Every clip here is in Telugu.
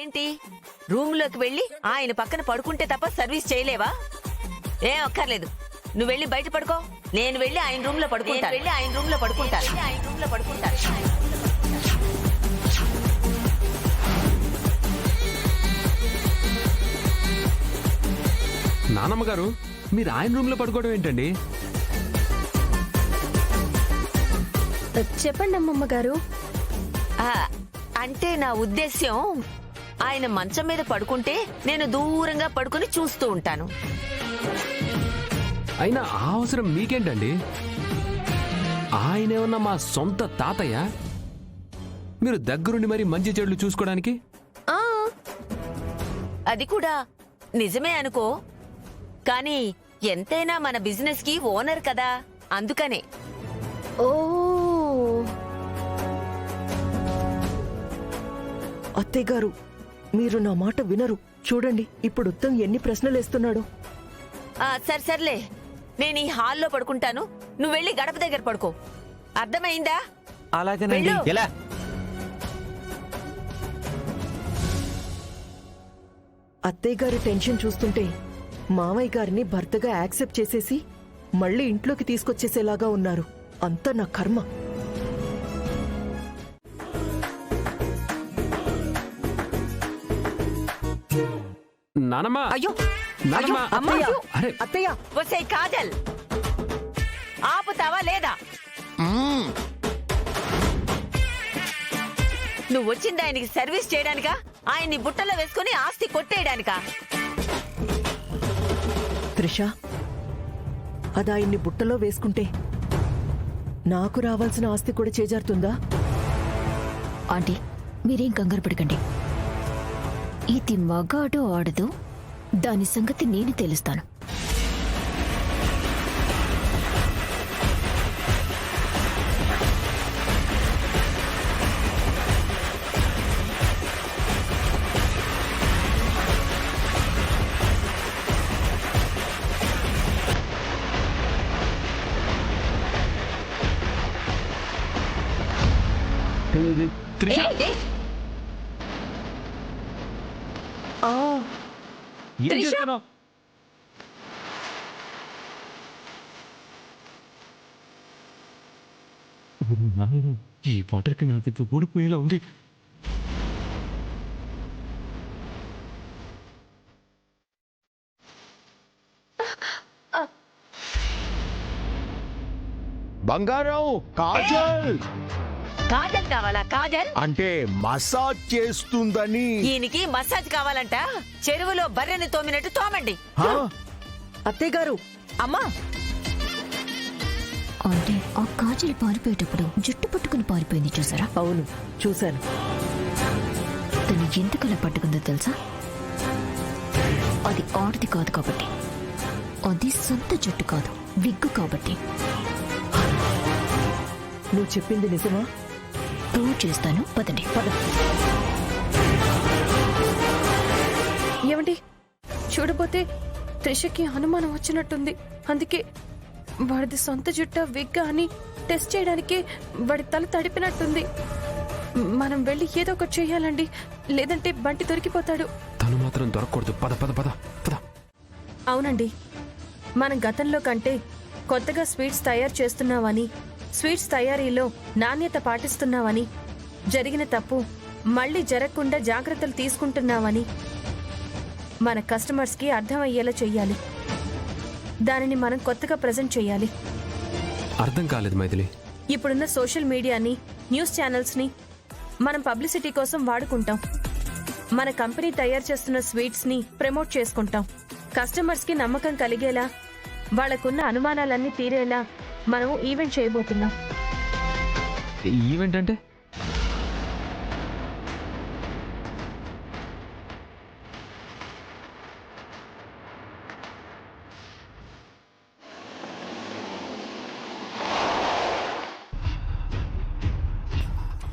ఏంటి రూమ్ లోకి వెళ్ళి ఆయన పక్కన పడుకుంటే తప్ప సర్వీస్ చేయలేవా? ఏం అక్కర్లేదు, నువ్వు వెళ్ళి బయట పడుకో. నేను వెళ్ళి ఆయన రూమ్ లో పడుకుంటాను. నానమ్మ గారు, మీరు ఆయన రూమ్ లో పడుకోవడం ఏంటండి? చెప్పండి అమ్మమ్మ గారు. అంటే నా ఉద్దేశ్యం, ఆయన మంచం మీద పడుకుంటే నేను దూరంగా పడుకుని చూస్తూ ఉంటాను. అయినా ఆ అవసరం మీకేంటండి? ఆయనేమన్నా మా సొంత తాతయ్య? మీరు దగ్గరుండి మరి మంచి చెడులు చూసుకోవడానికి? అది కూడా నిజమే అనుకో, కానీ ఎంతైనా మన బిజినెస్ కి ఓనర్ కదా, అందుకనే. ఓ అత్తయ్య గారు, మీరు నా మాట వినరు. చూడండి ఇప్పుడు ఉత్తమ్ ఎన్ని ప్రశ్నలు వేస్తున్నాడు. సర్లే, నేను ఈ హాల్లో పడుకుంటాను, నువ్వు వెళ్ళి గడప దగ్గర పడుకో. అర్థమైందా? అలాగేనండి. వెళ్ళు. ఎలా? అత్తయ్య గారి టెన్షన్ చూస్తుంటే మామయ్య గారిని భర్తగా యాక్సెప్ట్ చేసేసి మళ్ళీ ఇంట్లోకి తీసుకొచ్చేసేలాగా ఉన్నారు. అంతా నా కర్మ. నానమ్మ, అయ్యో నానమ్మ, అత్తయ్య, అరే అత్తయ్య, వసే కాజల్, ఆపుతావా లేదా? నువ్వు వచ్చింది ఆయనకి సర్వీస్ చేయడానికా, ఆయన్ని బుట్టలో వేసుకుని ఆస్తి కొట్టేయడానికా? త్రిష, అది ఆయన్ని బుట్టలో వేసుకుంటే నాకు రావాల్సిన ఆస్తి కూడా చేజారుతుందా? ఆంటీ, మీరేం కంగారు పడకండి. ఇది మగాడో ఆడదో దాని సంగతి నేను తెలుస్తాను. త్రిష, ఏం చేస్తున్నావ్? ఈ పాటకి నాకు ఊడిపోయేలా ఉంది. బంగారం, కాజల్ కాజల్ కావాలా? కాజల్ అంటే మసాజ్ చేస్తుందని. ఈయనకి మసాజ్ కావాలంట. చెరువులో బర్రెని తోమినట్టు తోమండి. హా? అత్తయ్య గారు, అమ్మా, అంటే ఆ కాజల్ పారిపోయేటప్పుడు జుట్టు పట్టుకుని పారిపోయింది చూసారా? అవును చూశాను. తను ఎందుకలా పట్టుకుందో తెలుసా? అది ఆడది కాదు కాబట్టి, అది సొంత జుట్టు కాదు, విగ్గు కాబట్టి. నువ్వు చెప్పింది నిజమా? ప్రూవ్ చేస్తాను, పదండి. పద. ఏమండి, చూడబోతే త్రిషకి అనుమానం వచ్చినట్టుంది. అందుకే వాడిది సొంత జుట్ట విగ్గా అని టెస్ట్ చేయడానికి వాడి తల తడిపినట్టుంది. మనం వెళ్ళి ఏదో ఒకటి చెయ్యాలండి, లేదంటే బంటి దొరికిపోతాడు. తను మాత్రం దొరకకూడదు. పద పద పద పద. అవునండి, మనం గతంలో కంటే కొత్తగా స్వీట్స్ తయారు చేస్తున్నామని, స్వీట్స్ తయారీలో నాణ్యత పాటిస్తున్నామని, జరిగిన తప్పు మళ్ళీ జరగకుండా జాగ్రత్తలు తీసుకుంటున్నామని మన కస్టమర్స్కి అర్థమయ్యేలా చెయ్యాలి. దానిని మనం కొత్తగా ప్రజెంట్ చేయాలి. అర్థం కాలేదు మైథిలి. ఇప్పుడున్న సోషల్ మీడియాని, న్యూస్ ఛానల్స్ని మనం పబ్లిసిటీ కోసం వాడుకుంటాం. మన కంపెనీ తయారు చేస్తున్న స్వీట్స్ని ప్రమోట్ చేసుకుంటాం. కస్టమర్స్కి నమ్మకం కలిగేలా, వాళ్లకున్న అనుమానాలన్నీ తీరేలా మనం ఈవెంట్ చేయబోతున్నాం. ఈవెంట్ అంటే?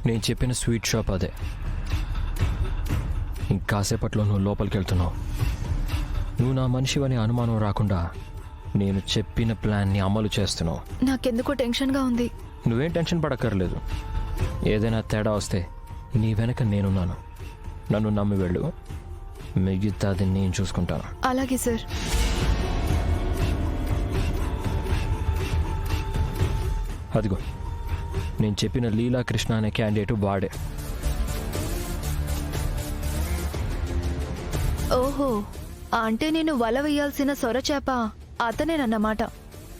నేను చెప్పిన స్వీట్ షాప్ అదే. ఇంకాసేపట్లో నువ్వు లోపలికి వెళ్తున్నావు. నువ్వు నా మనిషివని అనుమానం రాకుండా నేను చెప్పిన ప్లాన్ని అమలు చేస్తున్నావు. నాకెందుకో టెన్షన్గా ఉంది. నువ్వేం టెన్షన్ పడక్కర్లేదు. ఏదైనా తేడా వస్తే నీ వెనక నేనున్నాను. నన్ను నమ్మి వెళ్ళు, మిగతాది నేను చూసుకుంటాను. అలాగే సార్. అదిగో నేను చెప్పిన లీలా కృష్ణ అనే క్యాండిడేట్ వాడే. ఓహో, అంటే నేను వల వేయాల్సిన సొరచేప అతనేనన్నమాట.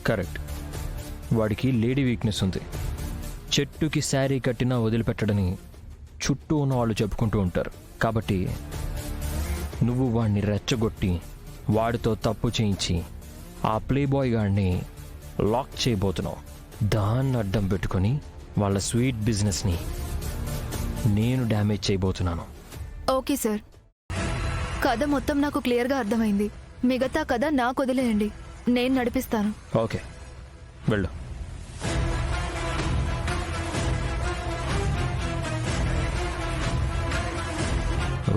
కరెక్ట్. వాడికి లేడీ వీక్నెస్ ఉంది. చెట్టుకి శారీ కట్టినా వదిలిపెట్టడని చుట్టూ ఉన్న వాళ్ళు చెప్పుకుంటూ ఉంటారు. కాబట్టి నువ్వు వాడిని రెచ్చగొట్టి వాడితో తప్పు చేయించి ఆ ప్లే బాయ్ గాడిని లాక్ చేయబోతున్నావు. దాన్ని అడ్డం పెట్టుకొని వాళ్ళ స్వీట్ బిజినెస్ని నేను డ్యామేజ్ చేయబోతున్నాను. ఓకే సార్, కథ మొత్తం నాకు క్లియర్గా అర్థమైంది. మిగతా కథ నాకు వదిలేయండి, నేను నడిపిస్తాను. ఓకే, వెళ్ళు.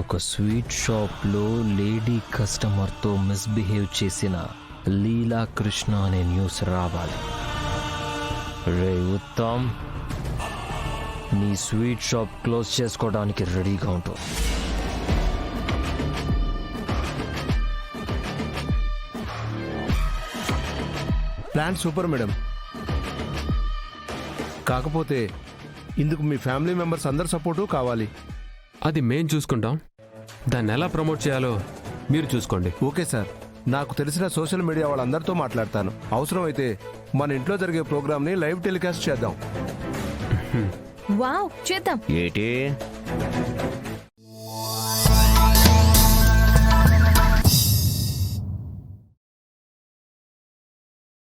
ఒక స్వీట్ షాప్లో లేడీ కస్టమర్తో మిస్బిహేవ్ చేసిన లీలా కృష్ణ అనే న్యూస్ రావాలి. రే ఉత్తమ్, నీ స్వీట్ షాప్ క్లోజ్ చేసుకోవడానికి రెడీగా ఉంటావు. Plan super madam. కాకపోతే ఇందుకు మీ ఫ్యామిలీ మెంబర్స్ అందరి సపోర్టు కావాలి. అది మేం చూసుకుంటాం. దాన్ని ఎలా ప్రమోట్ చేయాలో మీరు చూసుకోండి. ఓకే సార్, నాకు తెలిసిన సోషల్ మీడియా వాళ్ళందరితో మాట్లాడతాను. అవసరమైతే మన ఇంట్లో జరిగే ప్రోగ్రామ్ని లైవ్ టెలికాస్ట్ చేద్దాం. వావ్, చేద్దాం. ఏటి